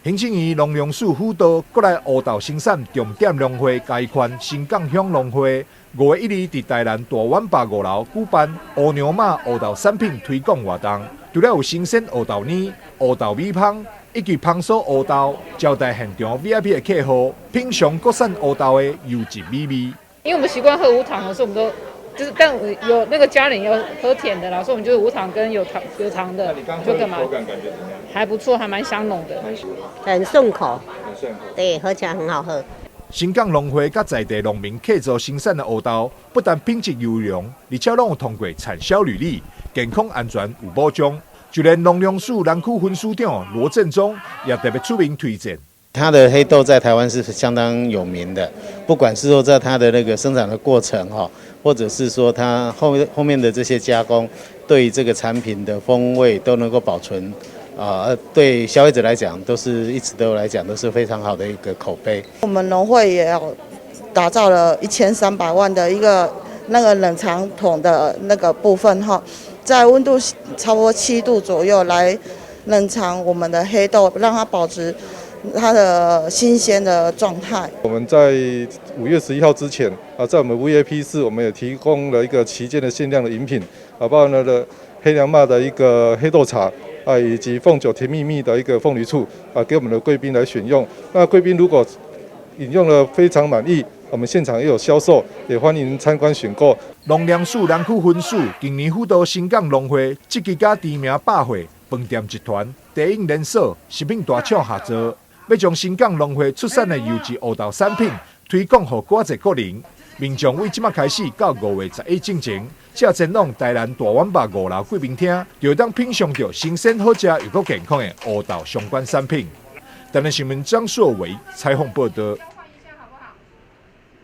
行政院农粮署辅导国内乌豆生产重点农会嘉义县新港乡农会5月1日伫台南大湾坝5楼举办乌娘妈乌豆产品推广活动，除了有新鲜乌豆泥、乌豆米香以及芳酥乌豆，招待现场 VIP 的客户品尝国产乌豆的优质美味。因为我们习惯喝无糖的，所以我们都就是，但有那个家人要喝甜的啦，所以我们就是无糖跟有糖的。你刚喝的口感感觉怎么样？还不错，还蛮香浓的，很顺口，很顺口。对，喝起来很好喝。新港农会甲在地农民客座生产的乌豆，不但品质优良，而且拢有通过产销履历，健康安全有保障。就连农粮署南区分署长罗振中也特别出名推荐。它的黑豆在台湾是相当有名的，不管是说在它的那个生产的过程哈，或者是说它后面的这些加工，对这个产品的风味都能够保存，对消费者来讲都是一直都来讲都是非常好的一个口碑。我们农会也有打造了1300万的一个那个冷藏桶的那个部分哈，在温度差不多7度左右来冷藏我们的黑豆，让它保持它的新鲜的状态。我们在5月11号之前在我们 VIP 室，我们也提供了一个旗舰的限量的饮品包含了黑娘妈的一个黑豆茶以及凤酒甜蜜蜜的一个凤梨醋给我们的贵宾来选用。那贵宾如果饮用了非常满意，我们现场也有销售，也欢迎参观选购。农粮署南区分署今年辅导新港农会积极甲知名百货饭店集团、茶饮连锁、食品大厂合作。要将新港农会出产的优质乌豆产品推广给寡济国人，民众为即马开始到5月11之前，才前往台南大湾坝5楼贵宾厅，就当品尝到新鲜好食又够健康的乌豆相关产品。台南新闻张硕维采访报道。